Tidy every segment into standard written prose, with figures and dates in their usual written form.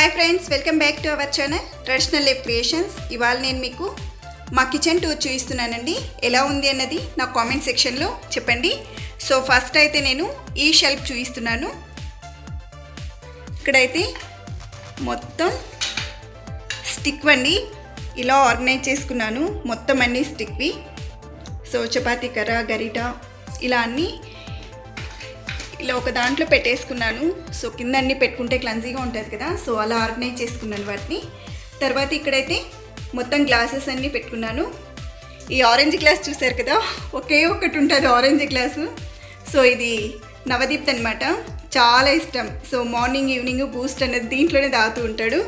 Hi friends, welcome back to our channel traditional life creations. ఇవాళ నేను మీకు మా కిచెన్ టూర్ చూపిస్తున్నానండి. ఎలా ఉంది అన్నది నా కామెంట్ సెక్షన్లో చెప్పండి. సో ఫస్ట్ అయితే నేను ఈ షెల్ఫ్ చూపిస్తున్నాను. ఇక్కడైతే మొత్తం స్టిక్ అండి ఇలా ఆర్గనైజ్ చేసుకున్నాను. మొత్తం అన్నీ స్టిక్వి. సో చపాతీ కర్ర, గరిట ఇలా అన్నీ ఇలా ఒక దాంట్లో పెట్టేసుకున్నాను. సో కింద అన్నీ పెట్టుకుంటే క్లన్జీగా ఉంటుంది కదా, సో అలా ఆర్గనైజ్ చేసుకున్నాను వాటిని. తర్వాత ఇక్కడైతే మొత్తం గ్లాసెస్ అన్నీ పెట్టుకున్నాను. ఈ ఆరెంజ్ గ్లాస్ చూసారు కదా, ఒకే ఒకటి ఉంటుంది ఆరెంజ్ గ్లాసు. సో ఇది నవదీప్ అనమాట, చాలా ఇష్టం. సో మార్నింగ్ ఈవినింగ్ బూస్ట్ అనేది దీంట్లోనే తాగుతూ ఉంటాడు.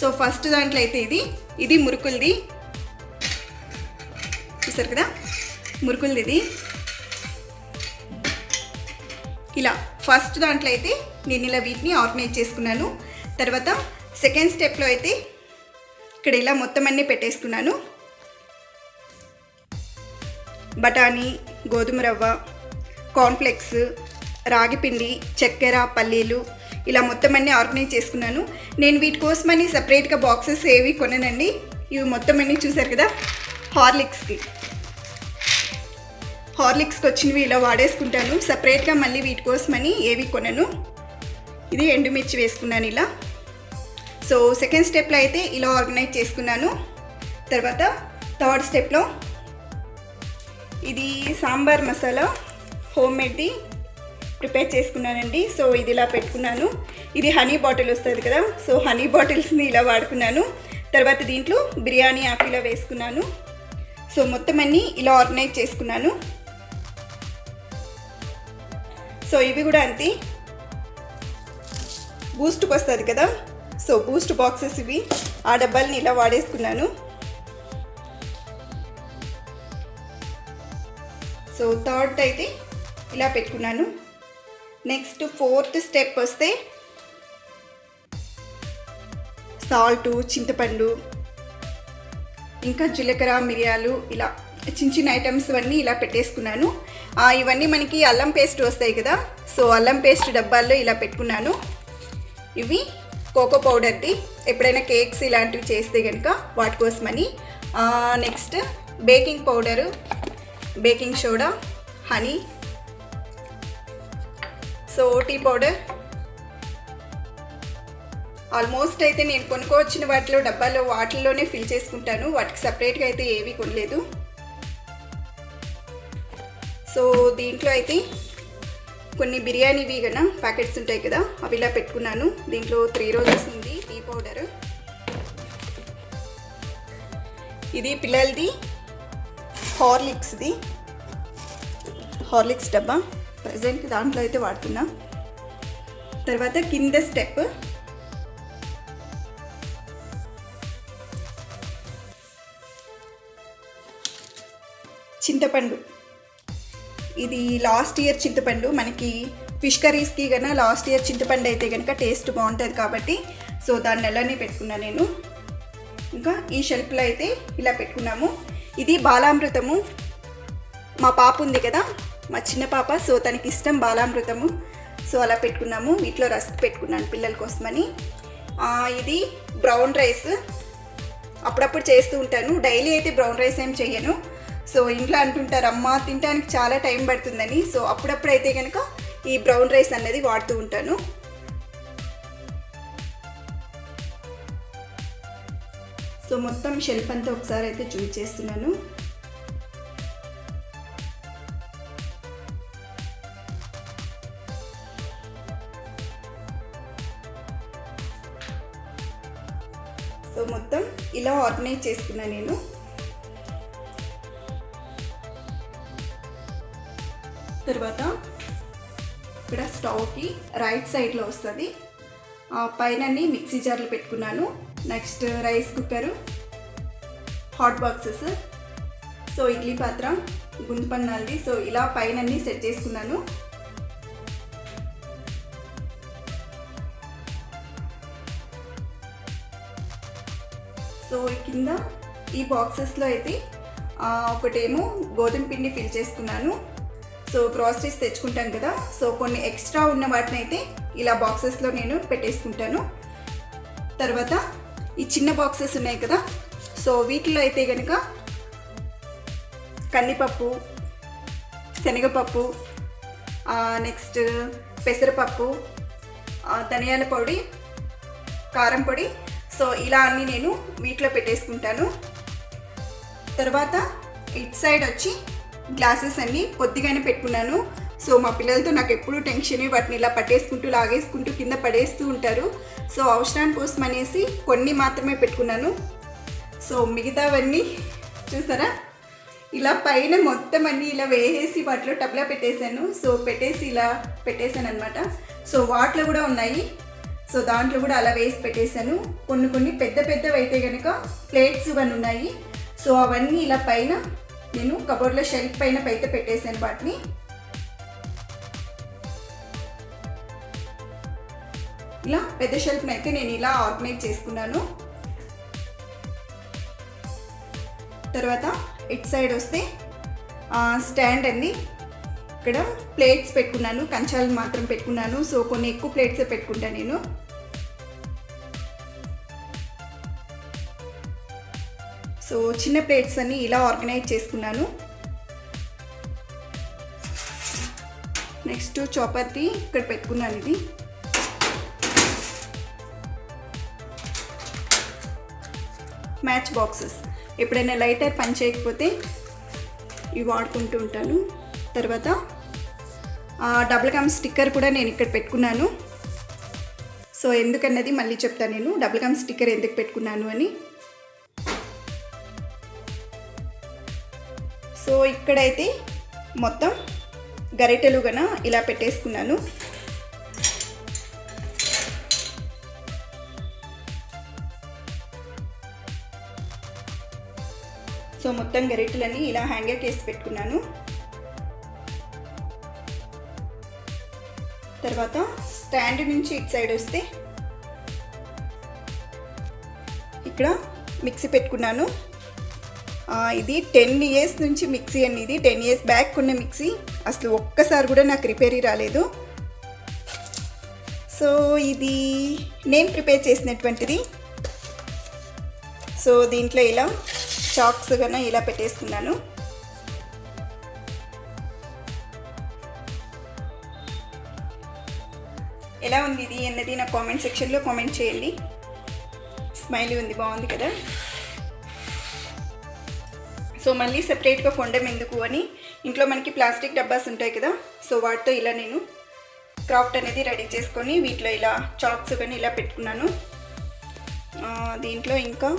సో ఫస్ట్ దాంట్లో అయితే ఇది మురుకులది చూసారు కదా, మురుకులది ఇది. ఇలా ఫస్ట్ దాంట్లో అయితే నేను ఇలా వీటిని ఆర్గనైజ్ చేసుకున్నాను. తర్వాత సెకండ్ స్టెప్లో అయితే ఇక్కడ ఇలా మొత్తం అన్నీ పెట్టేసుకున్నాను. బఠానీ, గోధుమ రవ్వ, కార్న్ఫ్లెక్స్, రాగిపిండి, చక్కెర, పల్లీలు ఇలా మొత్తం అన్నీ ఆర్గనైజ్ చేసుకున్నాను. నేను వీటి కోసమని సపరేట్గా బాక్సెస్ ఏవి కొననండి. ఇవి మొత్తం అన్నీ చూసారు కదా, హార్లిక్స్కి వచ్చినవి ఇలా వాడేసుకుంటాను. సపరేట్గా మళ్ళీ వీటి కోసమని ఏవి కొనను. ఇది ఎండుమిర్చి వేసుకున్నాను ఇలా. సో సెకండ్ స్టెప్లో అయితే ఇలా ఆర్గనైజ్ చేసుకున్నాను. తర్వాత థర్డ్ స్టెప్లో ఇది సాంబార్ మసాలా హోమ్మేడ్ది ప్రిపేర్ చేసుకున్నానండి. సో ఇది ఇలా పెట్టుకున్నాను. ఇది హనీ బాటిల్ వస్తుంది కదా, సో హనీ బాటిల్స్ని ఇలా వాడుకున్నాను. తర్వాత దీంట్లో బిర్యానీ ఆకు ఇలా వేసుకున్నాను. సో మొత్తం అన్నీ ఇలా ఆర్గనైజ్ చేసుకున్నాను. సో ఇవి కూడా అంతే, బూస్ట్కి వస్తుంది కదా, సో బూస్ట్ బాక్సెస్ ఇవి. ఆ డబ్బాలని ఇలా వాడేసుకున్నాను. సో థర్డ్ అయితే ఇలా పెట్టుకున్నాను. నెక్స్ట్ ఫోర్త్ స్టెప్ వస్తే సాల్టు, చింతపండు, ఇంకా జీలకర్ర, మిరియాలు ఇలా చిన్న చిన్న ఐటమ్స్ అన్నీ ఇలా పెట్టేసుకున్నాను. ఇవన్నీ మనకి అల్లం పేస్ట్ వస్తాయి కదా, సో అల్లం పేస్ట్ డబ్బాల్లో ఇలా పెట్టుకున్నాను. ఇవి కోకో పౌడర్ది, ఎప్పుడైనా కేక్స్ ఇలాంటివి చేస్తే కనుక వాటి కోసమని. Next baking powder, baking soda, honey, so tea powder. Almost అయితే నేను కొనుక్కోవచ్చిన వాటిలో డబ్బాలో వాటిల్లోనే ఫిల్ చేసుకుంటాను. వాటికి సపరేట్గా అయితే ఏవి కొనలేదు. సో దీంట్లో అయితే కొన్ని బిర్యానీవి కదా ప్యాకెట్స్ ఉంటాయి కదా, అవి ఇలా పెట్టుకున్నాను. దీంట్లో 3 రోజెస్ ఉంది టీ పౌడర్. ఇది పిల్లలది హార్లిక్స్ డబ్బా, ప్రజెంట్ దాంట్లో అయితే వాడుతున్నా. తర్వాత కింద స్టెప్ చింతపండు. ఇది లాస్ట్ ఇయర్ చింతపండు, మనకి ఫిష్ కర్రీస్కి కన్నా లాస్ట్ ఇయర్ చింతపండు అయితే కనుక టేస్ట్ బాగుంటుంది కాబట్టి సో దాన్ని అలానే పెట్టుకున్నాను నేను. ఇంకా ఈ షెల్ఫ్లో అయితే ఇలా పెట్టుకున్నాము. ఇది బాలామృతము, మా పాప ఉంది కదా, మా చిన్న పాప, సో తనకి ఇష్టం బాలామృతము, సో అలా పెట్టుకున్నాము. వీటిలో రస్క్ పెట్టుకున్నాను పిల్లల కోసమని. ఇది బ్రౌన్ రైస్, అప్పుడప్పుడు చేస్తూ ఉంటాను. డైలీ అయితే బ్రౌన్ రైస్ ఏం చెయ్యను. సో ఇంట్లో అంటుంటారు అమ్మ తినడానికి చాలా టైం పడుతుందని, సో అప్పుడప్పుడు అయితే కనుక ఈ బ్రౌన్ రైస్ అనేది వాడుతూ ఉంటాను. సో మొత్తం షెల్ఫ్ అంతా ఒకసారి అయితే చూపించేస్తున్నాను. సో మొత్తం ఇలా ఆర్గనైజ్ చేసుకున్నాను నేను. తర్వాత ఇక్కడ స్టవ్కి రైట్ సైడ్లో వస్తుంది, పైన మిక్సీ జార్లు పెట్టుకున్నాను. Next rice cooker, hot boxes, so idli పాత్ర, గుంత పన్నాలది, సో ఇలా పైన సెట్ చేసుకున్నాను. సో కింద ఈ బాక్సెస్లో అయితే ఒకటేమో గోధుమ పిండి ఫిల్ చేసుకున్నాను. సో గ్రాసరీస్ తెచ్చుకుంటాం కదా, సో కొన్ని ఎక్స్ట్రా ఉన్న వాటిని అయితే ఇలా బాక్సెస్లో నేను పెట్టేసుకుంటాను. తర్వాత ఈ చిన్న బాక్సెస్ ఉన్నాయి కదా, సో వీటిలో అయితే కనుక కందిపప్పు, శనగపప్పు, నెక్స్ట్ పెసరపప్పు, ధనియాల పొడి, కారం పొడి, సో ఇలా అన్నీ నేను వీటిలో పెట్టేసుకుంటాను. తర్వాత ఇట్ సైడ్ వచ్చి గ్లాసెస్ అన్నీ కొద్దిగానే పెట్టుకున్నాను. సో మా పిల్లలతో నాకు ఎప్పుడూ టెన్షన్, వాటిని ఇలా పట్టేసుకుంటూ లాగేసుకుంటూ కింద పడేస్తూ ఉంటారు. సో అవసరానికి కోసం అనేసి కొన్ని మాత్రమే పెట్టుకున్నాను. సో మిగతావన్నీ చూసారా, ఇలా పైన మొత్తం అన్నీ ఇలా వేసేసి వాటిలో టబ్లా పెట్టేశాను. సో పెట్టేసి ఇలా పెట్టేశాను అనమాట. సో వాటిలో కూడా ఉన్నాయి, సో దాంట్లో కూడా అలా వేసి పెట్టేశాను. కొన్ని పెద్ద పెద్దవి అయితే కనుక ప్లేట్స్ ఇవన్నీ ఉన్నాయి. సో అవన్నీ ఇలా పైన నేను కబోర్డ్లో షెల్ఫ్ పైన అయితే పెట్టేశాను. వాటిని ఇలా పెద్ద షెల్ఫ్ని అయితే నేను ఇలా ఆర్గనైజ్ చేసుకున్నాను. తర్వాత ఇట్ సైడ్ వస్తే స్టాండ్ అండి, ఇక్కడ ప్లేట్స్ పెట్టుకున్నాను, కంచాలు మాత్రం పెట్టుకున్నాను. సో కొన్ని ఎక్కువ ప్లేట్సే పెట్టుకుంటాను నేను. సో చిన్న ప్లేట్స్ అన్ని ఇలా ఆర్గనైజ్ చేసుకున్నాను. నెక్స్ట్ చపాతీ ఇక్కడ పెట్టుకున్నాను. ఇది మ్యాచ్ బాక్సెస్, ఎప్పుడైనా లైటర్ పని చేయకపోతే ఇవి వాడుకుంటూ ఉంటాను. తర్వాత డబుల్ గమ్ స్టిక్కర్ కూడా నేను ఇక్కడ పెట్టుకున్నాను. సో ఎందుకన్నది మళ్ళీ చెప్తాను నేను, డబుల్ గమ్ స్టిక్కర్ ఎందుకు పెట్టుకున్నాను అని. సో ఇక్కడైతే మొత్తం గరిటెలు గన ఇలా పెట్టేసుకున్నాను. సో మొత్తం గరిటెలని ఇలా హ్యాంగర్ చేసి పెట్టుకున్నాను. తర్వాత స్టాండ్ నుంచి ఇటు సైడ్ వస్తే ఇక్కడ మిక్సీ పెట్టుకున్నాను. ఇది 10 years నుంచి మిక్సీ అండి. ఇది 10 years బ్యాక్ ఉన్న మిక్సీ, అసలు ఒక్కసారి కూడా నాకు రిపేరీ రాలేదు. సో ఇది నేను ప్రిపేర్ చేసినటువంటిది. సో దీంట్లో ఇలా చాక్స్ కన్నా ఇలా పెట్టేసుకున్నాను. ఎలా ఉంది ఇది అన్నది నా కామెంట్ సెక్షన్లో కామెంట్ చేయండి. స్మైలీ ఉంది, బాగుంది కదా. సో మళ్ళీ సెపరేట్గా కొండం ఎందుకు అని ఇంట్లో మనకి ప్లాస్టిక్ డబ్బాస్ ఉంటాయి కదా, సో వాటితో ఇలా నేను క్రాఫ్ట్ అనేది రెడీ చేసుకొని వీటిలో ఇలా చాక్స్ కానీ ఇలా పెట్టుకున్నాను. దీంట్లో ఇంకా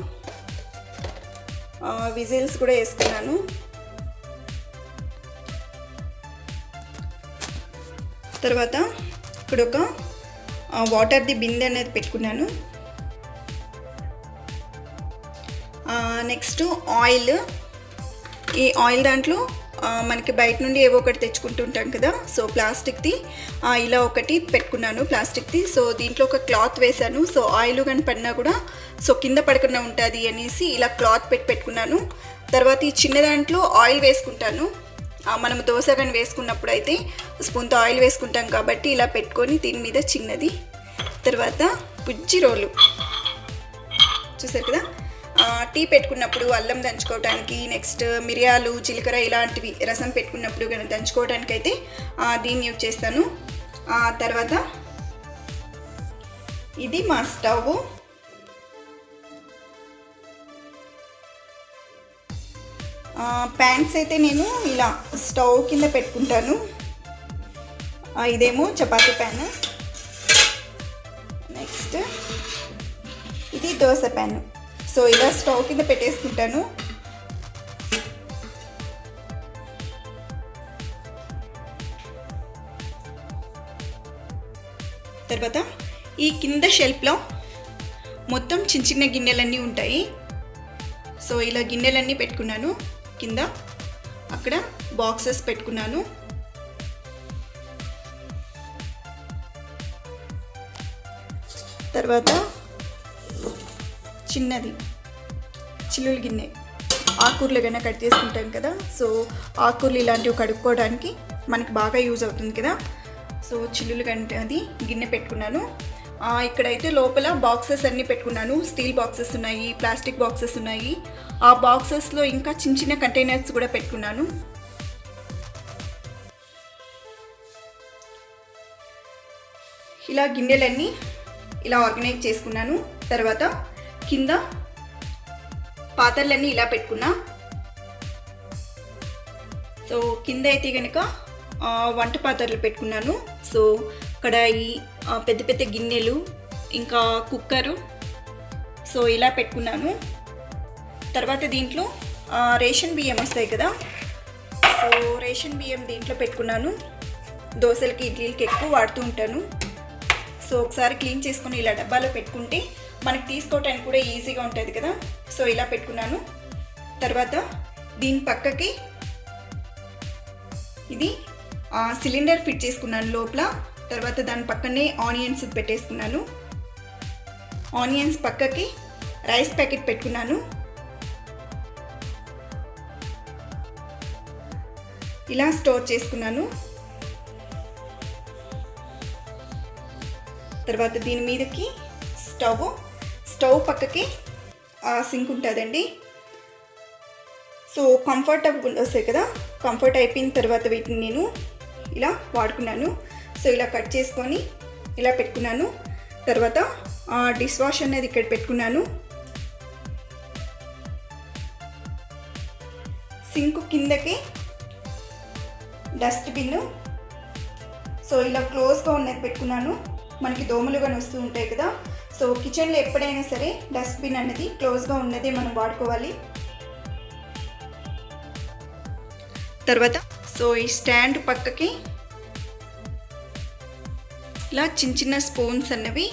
విజిల్స్ కూడా వేసుకున్నాను. తర్వాత ఇక్కడ ఒక వాటర్ది బిందె అనేది పెట్టుకున్నాను. నెక్స్ట్ ఆయిల్, ఈ ఆయిల్ దాంట్లో మనకి బయట నుండి ఏవో ఒకటి తెచ్చుకుంటూ ఉంటాం కదా, సో ప్లాస్టిక్ది ఇలా ఒకటి పెట్టుకున్నాను ప్లాస్టిక్ది. సో దీంట్లో ఒక క్లాత్ వేసాను. సో ఆయిల్ కానీ పడినా కూడా సో కింద పడకుండా ఉంటుంది అనేసి ఇలా క్లాత్ పెట్టుకున్నాను. తర్వాత ఈ చిన్న దాంట్లో ఆయిల్ వేసుకుంటాను. మనం దోశ కానీ వేసుకున్నప్పుడు అయితే స్పూన్తో ఆయిల్ వేసుకుంటాం కాబట్టి ఇలా పెట్టుకొని దీని మీద చిన్నది. తర్వాత బుజ్జి రోలు చూసారు కదా, టీ పెట్టుకున్నప్పుడు అల్లం దంచుకోవడానికి, నెక్స్ట్ మిరియాలు, జీలకర్ర ఇలాంటివి రసం పెట్టుకున్నప్పుడు కానీ దంచుకోవడానికి అయితే దీన్ని యూజ్ చేస్తాను. తర్వాత ఇది మా స్టవ్. ప్యాన్స్ అయితే నేను ఇలా స్టవ్ కింద పెట్టుకుంటాను. ఇదేమో చపాతీ ప్యాన్. నెక్స్ట్ ఇది దోశ ప్యాన్. సో ఇలా స్టవ్ కింద పెట్టేసుకుంటాను. తర్వాత ఈ కింద షెల్ఫ్లో మొత్తం చిన్న చిన్న గిన్నెలన్నీ ఉంటాయి. సో ఇలా గిన్నెలన్నీ పెట్టుకున్నాను కింద. అక్కడ బాక్సెస్ పెట్టుకున్నాను. తర్వాత చిన్నది చిల్లుల గిన్నె, ఆకుకూరలు కన్నా కట్ చేసుకుంటాం కదా, సో ఆకుకూరలు ఇలాంటివి కడుక్కోవడానికి మనకి బాగా యూజ్ అవుతుంది కదా. సో చిల్లులు గంట అది గిన్నె పెట్టుకున్నాను. ఇక్కడైతే లోపల బాక్సెస్ అన్నీ పెట్టుకున్నాను. స్టీల్ బాక్సెస్ ఉన్నాయి, ప్లాస్టిక్ బాక్సెస్ ఉన్నాయి. ఆ బాక్సెస్లో ఇంకా చిన్న చిన్న కంటైనర్స్ కూడా పెట్టుకున్నాను. ఇలా గిన్నెలన్నీ ఇలా ఆర్గనైజ్ చేసుకున్నాను. తర్వాత కింద పాత్రలన్నీ ఇలా పెట్టుకున్నా. సో కింద అయితే కనుక వంట పాత్రలు పెట్టుకున్నాను. సో కడాయి, పెద్ద పెద్ద గిన్నెలు, ఇంకా కుక్కరు, సో ఇలా పెట్టుకున్నాను. తర్వాత దీంట్లో రేషన్ బియ్యం వస్తాయి కదా, సో రేషన్ బియ్యం దీంట్లో పెట్టుకున్నాను. దోశలకి, ఇడ్లీలకి ఎక్కువ వాడుతూ ఉంటాను. సో ఒకసారి క్లీన్ చేసుకొని ఇలా డబ్బాలో పెట్టుకుంటే మనకి తీసుకోవటానికి కూడా ఈజీగా ఉంటుంది కదా. సో ఇలా పెట్టుకున్నాను. తర్వాత దీని పక్కకి ఇది సిలిండర్ ఫిట్ చేసుకున్నాను లోపల. తర్వాత దాని పక్కనే ఆనియన్స్ పెట్టేసుకున్నాను. ఆనియన్స్ పక్కకి రైస్ ప్యాకెట్ పెట్టుకున్నాను. ఇలా స్టోర్ చేసుకున్నాను. తర్వాత దీని మీదకి స్టవ్ పక్కకి సింక్ ఉంటుందండి. సో కంఫర్టబుల్ వస్తాయి కదా, కంఫర్ట్ అయిపోయిన తర్వాత వీటిని నేను ఇలా వాడుకున్నాను. సో ఇలా కట్ చేసుకొని ఇలా పెట్టుకున్నాను. తర్వాత డిష్ వాష్ అనేది ఇక్కడ పెట్టుకున్నాను. సింక్ కిందకి డస్ట్బిన్, సో ఇలా క్లోజ్గా ఉన్నది పెట్టుకున్నాను. మనకి దోమలు కానీ వస్తూ ఉంటాయి కదా. సో కిచెన్లో ఎప్పుడైనా సరే డస్ట్బిన్ అనేది క్లోజ్గా ఉన్నదే మనం వాడుకోవాలి. తర్వాత సో ఈ స్టాండ్ పక్కకి ఇలా చిన్న చిన్న స్పూన్స్ అన్నవి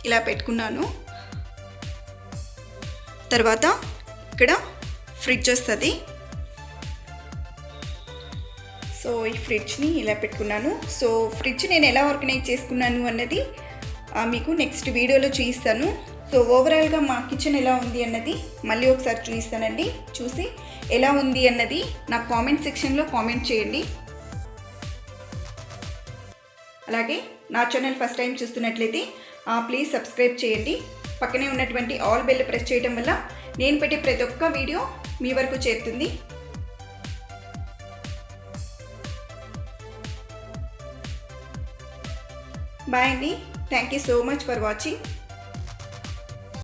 ఇలా పెట్టుకున్నాను. తర్వాత ఇక్కడ ఫ్రిడ్జ్ వస్తుంది. సో ఈ ఫ్రిడ్జ్ని ఇలా పెట్టుకున్నాను. సో ఫ్రిడ్జ్ నేను ఎలా ఆర్గనైజ్ చేసుకున్నాను అన్నది మీకు నెక్స్ట్ వీడియోలో చూపిస్తాను. సో ఓవరాల్గా మా కిచెన్ ఎలా ఉంది అన్నది మళ్ళీ ఒకసారి చూపిస్తానండి. చూసి ఎలా ఉంది అన్నది నా కామెంట్ సెక్షన్లో కామెంట్ చేయండి. అలాగే నా ఛానల్ ఫస్ట్ టైం చూస్తున్నట్లయితే ప్లీజ్ సబ్స్క్రైబ్ చేయండి. పక్కనే ఉన్నటువంటి ఆల్ బెల్ ప్రెస్ చేయడం వల్ల నేను పెట్టే ప్రతి ఒక్క వీడియో మీ వరకు చేరుతుంది. బాయ్ అండి. Thank you so much for watching.